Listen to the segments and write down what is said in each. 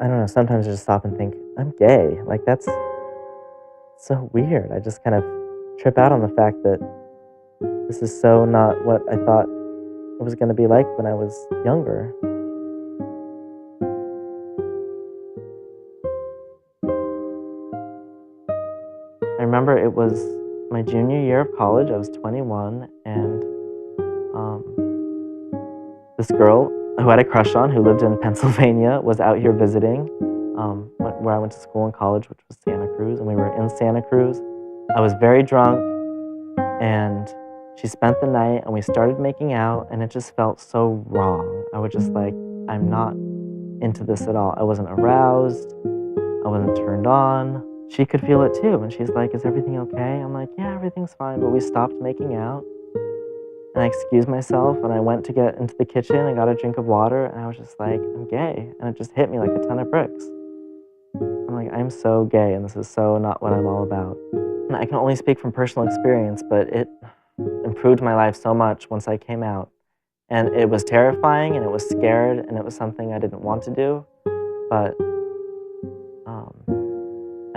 I don't know, sometimes I just stop and think, "I'm gay." Like, that's so weird. I just kind of trip out on the fact that this is so not what I thought it was gonna be like when I was younger. I remember it was my junior year of college, I was 21, and, um, this girl who I had a crush on, who lived in Pennsylvania, was out here visiting, where I went to school in college, which was Santa Cruz, and we were in Santa Cruz. I was very drunk, and she spent the night, and we started making out, and it just felt so wrong. I was just like, "I'm not into this at all." I wasn't aroused, I wasn't turned on. She could feel it too, and she's like, "Is everything okay?" I'm like, "Yeah, everything's fine," but we stopped making out, and I excused myself, and I went to get into the kitchen and got a drink of water, and I was just like, "I'm gay," and it just hit me like a ton of bricks. I'm like, "I'm so gay, and this is so not what I'm all about." And I can only speak from personal experience, but it improved my life so much once I came out, and it was terrifying, and it was scared, and it was something I didn't want to do, but,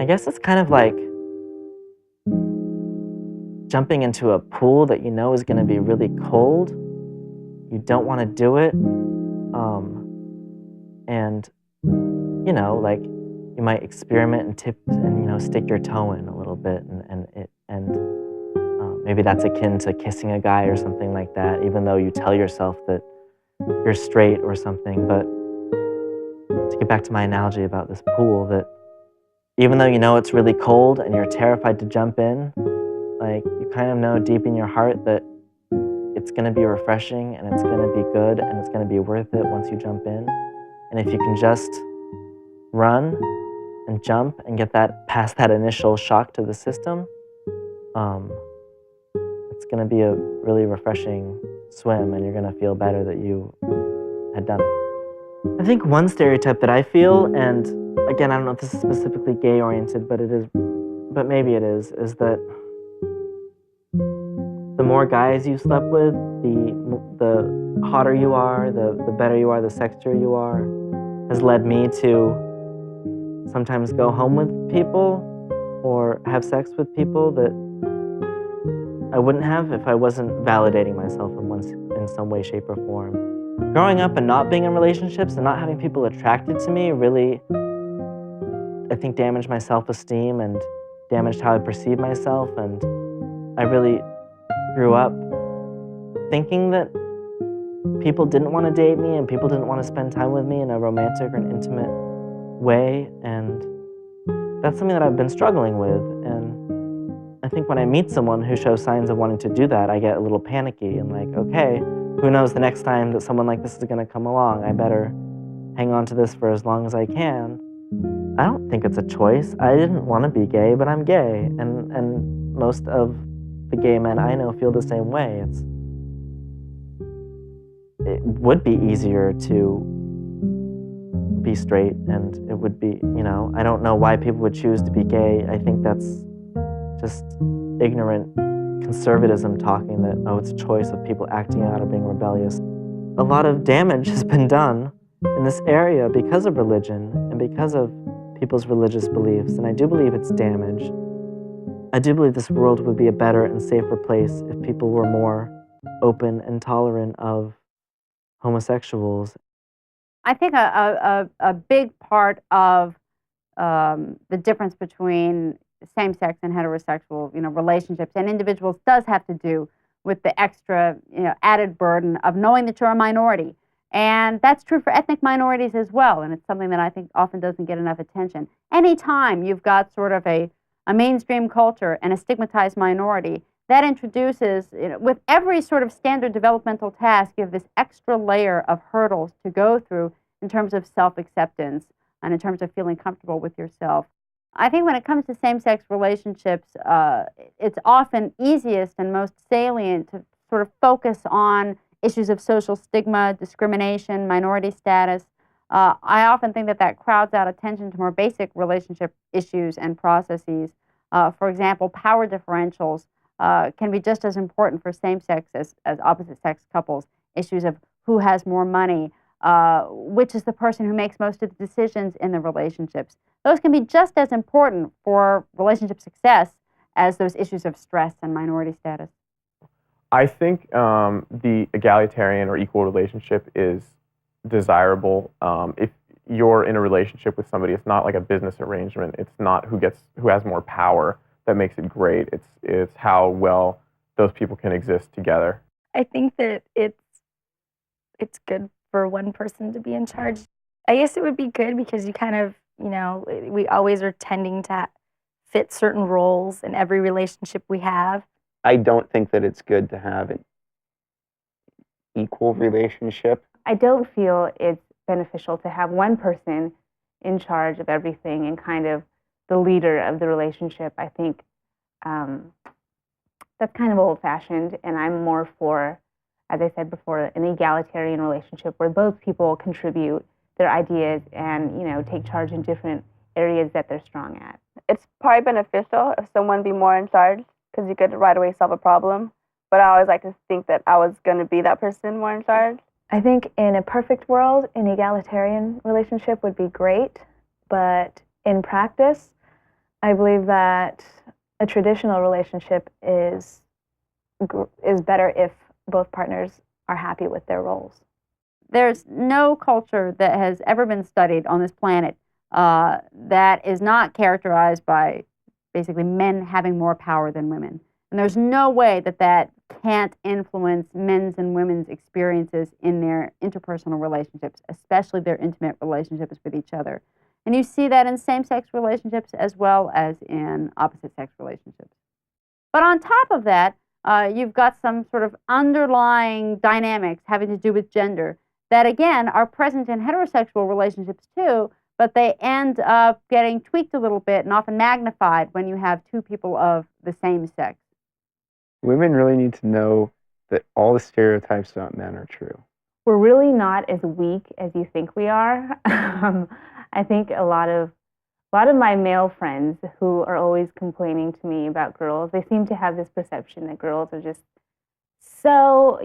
I guess it's kind of like jumping into a pool that you know is gonna be really cold. You don't wanna do it, and, like, you might experiment and tip and, stick your toe in a little bit, maybe that's akin to kissing a guy or something like that, even though you tell yourself that you're straight or something. But to get back to my analogy about this pool, that even though you know it's really cold and you're terrified to jump in, like, you kind of know deep in your heart that it's gonna be refreshing and it's gonna be good and it's gonna be worth it once you jump in. And if you can just run and jump and get that past that initial shock to the system, um, it's gonna be a really refreshing swim and you're gonna feel better that you had done it. I think one stereotype that I feel, and again, I don't know if this is specifically gay oriented, but it is, but maybe it is that the more guys you slept with, the hotter you are, the better you are, the sexier you are, has led me to sometimes go home with people or have sex with people that I wouldn't have if I wasn't validating myself in some way, shape, or form. Growing up and not being in relationships and not having people attracted to me really, I think, damaged my self-esteem and damaged how I perceive myself. And I really grew up thinking that people didn't want to date me and people didn't want to spend time with me in a romantic or an intimate way. And that's something that I've been struggling with. And I think when I meet someone who shows signs of wanting to do that, I get a little panicky and like, okay, who knows the next time that someone like this is going to come along? I better hang on to this for as long as I can. I don't think it's a choice. I didn't want to be gay, but I'm gay. And most of the gay men I know feel the same way. It would be easier to be straight, and it would be, I don't know why people would choose to be gay. I think that's just ignorant conservatism talking that, oh, it's a choice of people acting out or being rebellious. A lot of damage has been done in this area because of religion and because of people's religious beliefs, and I do believe it's damage. I do believe this world would be a better and safer place if people were more open and tolerant of homosexuals. I think a big part of the difference between same-sex and heterosexual, relationships and individuals does have to do with the extra, added burden of knowing that you're a minority. And that's true for ethnic minorities as well. And it's something that I think often doesn't get enough attention. Anytime you've got sort of a mainstream culture and a stigmatized minority, that introduces, with every sort of standard developmental task, you have this extra layer of hurdles to go through in terms of self-acceptance and in terms of feeling comfortable with yourself. I think when it comes to same-sex relationships, it's often easiest and most salient to sort of focus on issues of social stigma, discrimination, minority status. I often think that crowds out attention to more basic relationship issues and processes. For example, power differentials can be just as important for same-sex as opposite-sex couples. Issues of who has more money, which is the person who makes most of the decisions in the relationships. Those can be just as important for relationship success as those issues of stress and minority status. I think the egalitarian or equal relationship is desirable. If you're in a relationship with somebody, it's not like a business arrangement. It's not who has more power that makes it great. It's how well those people can exist together. I think that it's good for one person to be in charge. I guess it would be good because you kind of, we always are tending to fit certain roles in every relationship we have. I don't think that it's good to have an equal relationship. I don't feel it's beneficial to have one person in charge of everything and kind of the leader of the relationship. I think that's kind of old-fashioned, and I'm more for, as I said before, an egalitarian relationship where both people contribute their ideas and, take charge in different areas that they're strong at. It's probably beneficial if someone be more in charge because you could right away solve a problem. But I always like to think that I was going to be that person more in charge. I think in a perfect world, an egalitarian relationship would be great. But in practice, I believe that a traditional relationship is better if both partners are happy with their roles. There's no culture that has ever been studied on this planet that is not characterized by basically men having more power than women. And there's no way that can't influence men's and women's experiences in their interpersonal relationships, especially their intimate relationships with each other. And you see that in same-sex relationships as well as in opposite-sex relationships. But on top of that, you've got some sort of underlying dynamics having to do with gender that, again, are present in heterosexual relationships too, but they end up getting tweaked a little bit and often magnified when you have two people of the same sex. Women really need to know that all the stereotypes about men are true. We're really not as weak as you think we are. I think a lot of my male friends who are always complaining to me about girls, they seem to have this perception that girls are just so,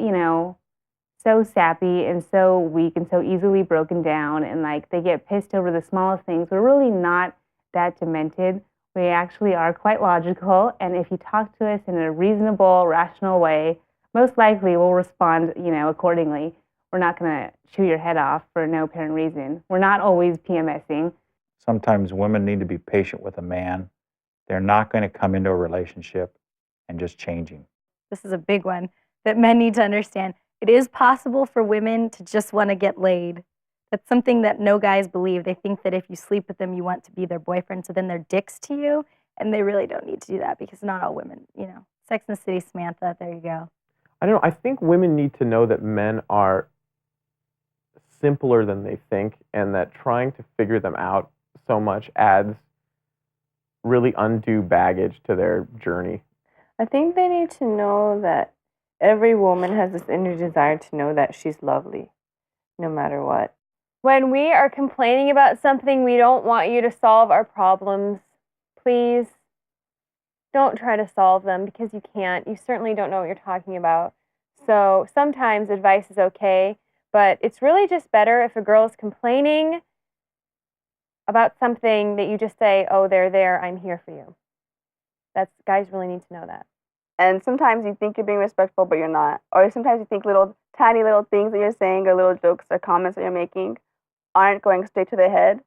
so sappy and so weak and so easily broken down, and like they get pissed over the smallest things. We're really not that demented. We actually are quite logical, and if you talk to us in a reasonable, rational way, most likely we'll respond, accordingly. We're not going to chew your head off for no apparent reason. We're not always PMSing. Sometimes women need to be patient with a man. They're not going to come into a relationship and just changing. This is a big one that men need to understand. It is possible for women to just want to get laid. That's something that no guys believe. They think that if you sleep with them, you want to be their boyfriend, so then they're dicks to you, and they really don't need to do that because not all women, Sex and the City, Samantha, there you go. I don't know. I think women need to know that men are simpler than they think, and that trying to figure them out so much adds really undue baggage to their journey. I think they need to know that every woman has this inner desire to know that she's lovely, no matter what. When we are complaining about something, we don't want you to solve our problems. Please don't try to solve them because you can't. You certainly don't know what you're talking about. So sometimes advice is okay, but it's really just better if a girl is complaining about something that you just say, oh, they're there, I'm here for you. Guys really need to know that. And sometimes you think you're being respectful, but you're not. Or sometimes you think tiny little things that you're saying or little jokes or comments that you're making aren't going straight to the head,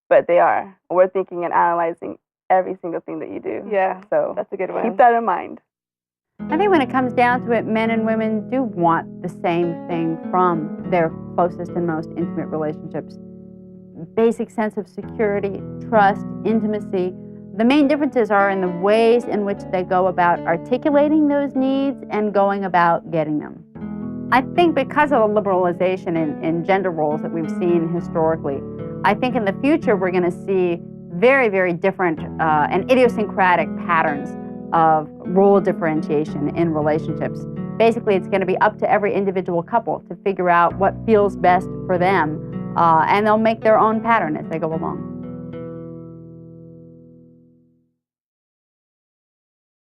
but they are. We're thinking and analyzing every single thing that you do. Yeah, so that's a good one. Keep that in mind. I think when it comes down to it, men and women do want the same thing from their closest and most intimate relationships. Basic sense of security, trust, intimacy. The main differences are in the ways in which they go about articulating those needs and going about getting them. I think because of the liberalization in gender roles that we've seen historically, I think in the future we're going to see very, very different and idiosyncratic patterns of role differentiation in relationships. Basically, it's going to be up to every individual couple to figure out what feels best for them, and they'll make their own pattern as they go along.